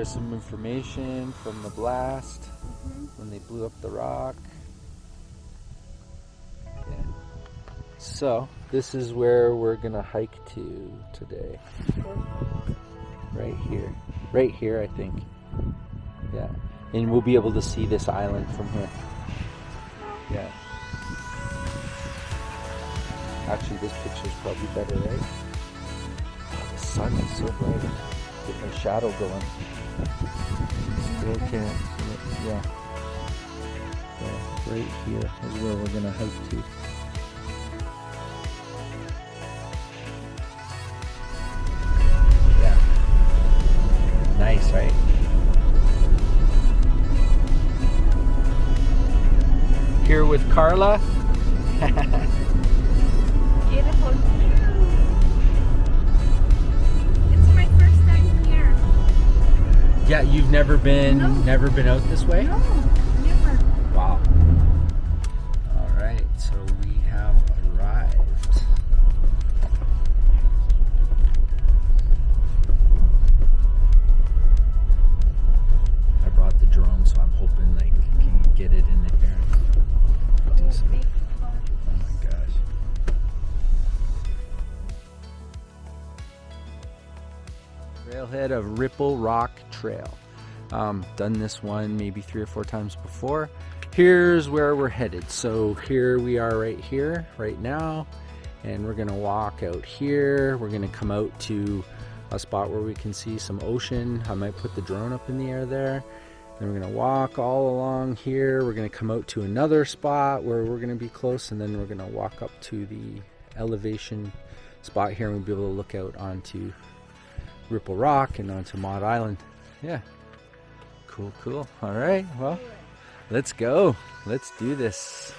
you some information from the blast when they blew up the rock. Yeah. So this is where we're gonna hike to today. Right here, I think. Yeah, and we'll be able to see this island from here. Yeah. Actually, this picture's probably better, right? Oh, the sun is so bright. Get my shadow going. Still can't see it. Yeah. So right here is where we're gonna hike to. Yeah. Nice, right? Here with Carla. Beautiful view. It's my first time here. Yeah, you've never been out this way? No, never. Wow. All right, so we have arrived. I brought the drone, so I'm hoping like can you get it in the air? Do some. Oh my gosh. Trailhead of Ripple Rock Trail. Done this one maybe 3 or 4 times before. Here's where we're headed. So here we are right now, and we're gonna walk out here. We're gonna come out to a spot where we can see some ocean. I might put the drone up in the air there. Then we're gonna walk all along here. We're gonna come out to another spot where we're gonna be close, and then we're gonna walk up to the elevation spot here, and we'll be able to look out onto Ripple Rock and onto Maud Island. Yeah. Cool. All right, well, let's go. Let's do this.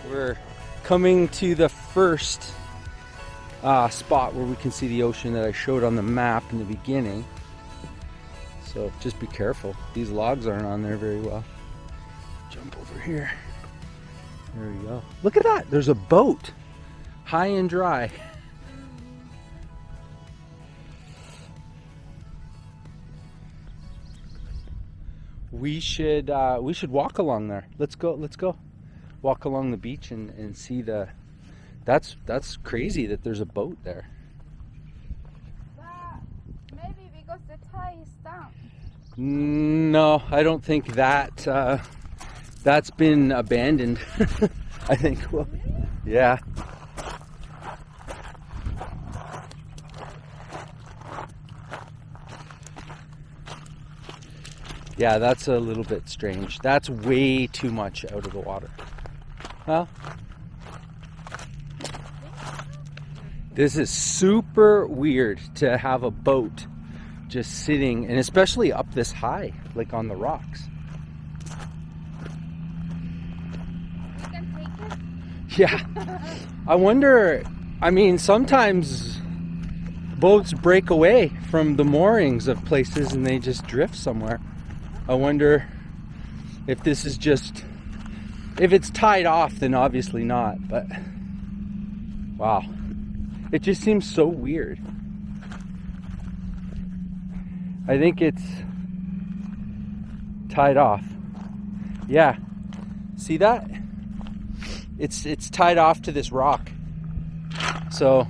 We're coming to the first spot where we can see the ocean that I showed on the map in the beginning. So just be careful. These logs aren't on there very well. Jump over here. There we go. Look at that. There's a boat. High and dry. We should walk along there. Let's go. Walk along the beach and see the. That's crazy that there's a boat there. Maybe because the tide is down. No, I don't think that that's been abandoned. I think. Well, yeah. Yeah, that's a little bit strange. That's way too much out of the water. Well, this is super weird to have a boat just sitting, and especially up this high, like on the rocks. You can take it? Yeah. I wonder, I mean, sometimes boats break away from the moorings of places and they just drift somewhere. I wonder if this is just, if it's tied off, then obviously not, but wow. It just seems so weird. I think it's tied off. Yeah. See that? It's tied off to this rock. So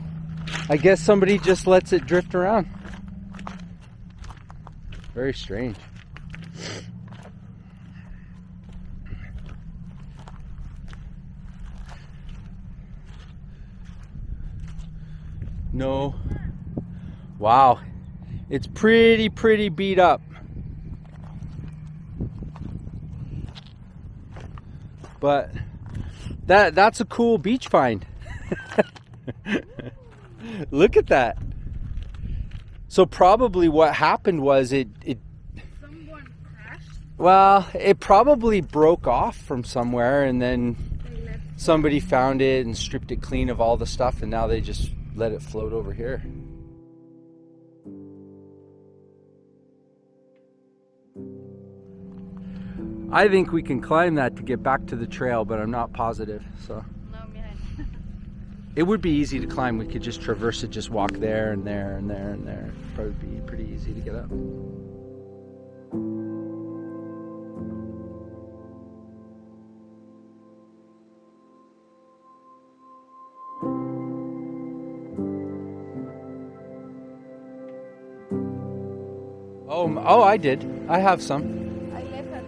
I guess somebody just lets it drift around. Very strange. No. Wow. It's pretty beat up. But that's a cool beach find. Look at that. So probably what happened was it Someone crashed. well, it probably broke off from somewhere, and then They left. somebody found it and stripped it clean of all the stuff, and now they just let it float over here. I think we can climb that to get back to the trail, but I'm not positive. So No, man. it would be easy to climb. We could just traverse it, just walk there and there and there and there. It'd probably be pretty easy to get up. Oh, I did. I have some. I left it.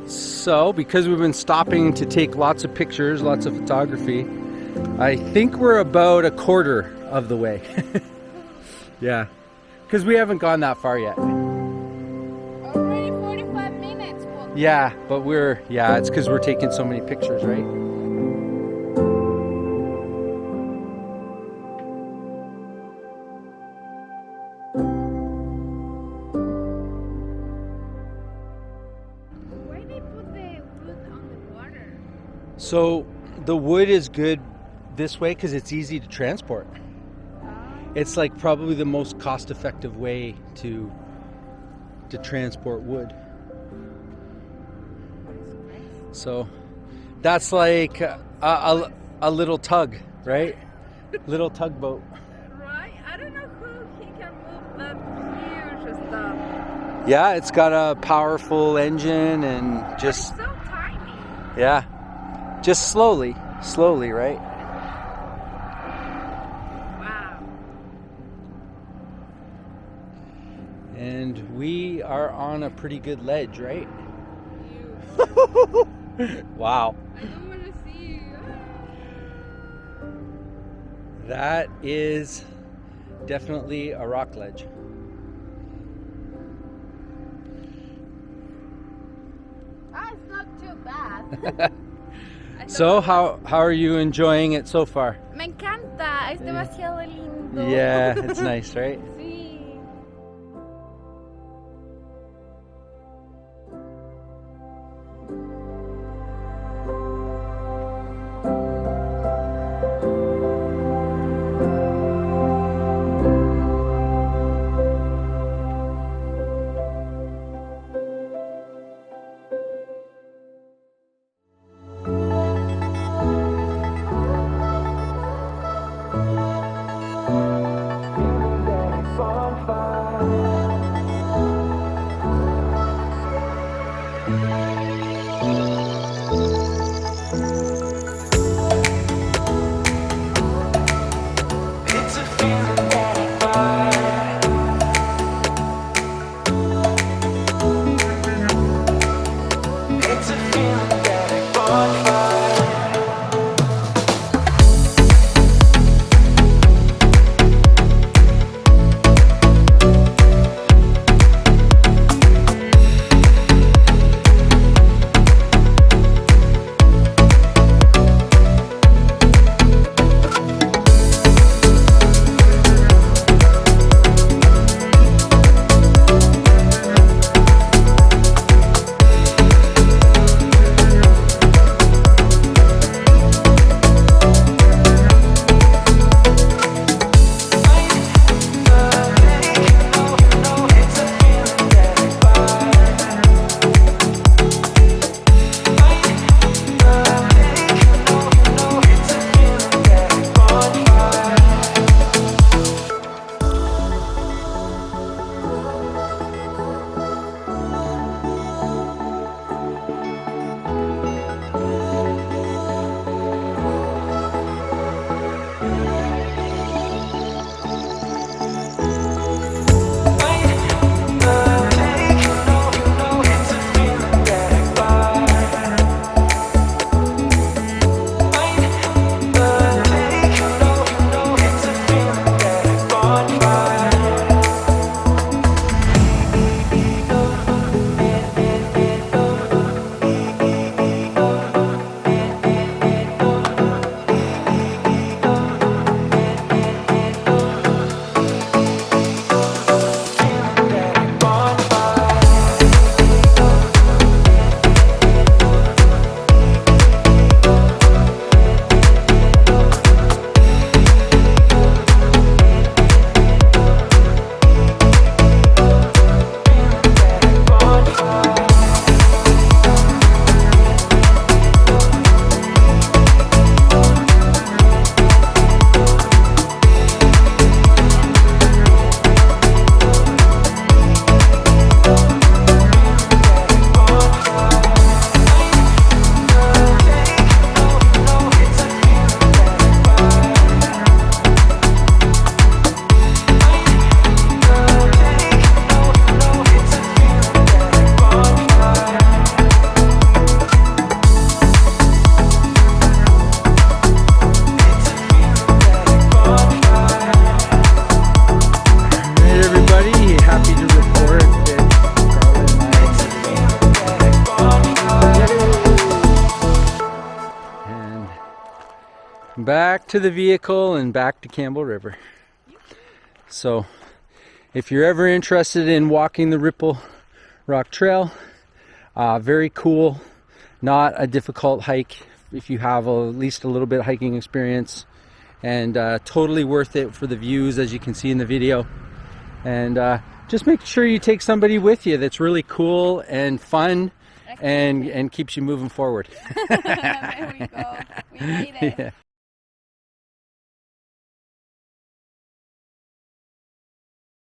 So, because we've been stopping to take lots of pictures, lots of photography, I think we're about a quarter of the way. Yeah, because we haven't gone that far yet. Already 45 minutes. Well, Yeah, but it's because we're taking so many pictures, right? why they put the wood on the water? So, the wood is good this way because it's easy to transport. It's like probably the most cost-effective way to transport wood. So that's like a little tug, right? Little tugboat. Right? I don't know who he can move that huge stuff. Yeah, it's got a powerful engine and just It's so tiny. yeah, just slowly, right? Wow. And we are on a pretty good ledge, right? You. Wow. I don't want to see you. That is definitely a rock ledge. It's not too bad. I So thought- how are you enjoying it so far? Me encanta. Es demasiado lindo. Yeah, it's nice, right? Sí. back to the vehicle and back to Campbell River. So if you're ever interested in walking the Ripple Rock Trail, very cool, not a difficult hike if you have at least a little bit of hiking experience, and totally worth it for the views, as you can see in the video. And just make sure you take somebody with you that's really cool and fun and keeps you moving forward. There we go. We made it. Yeah.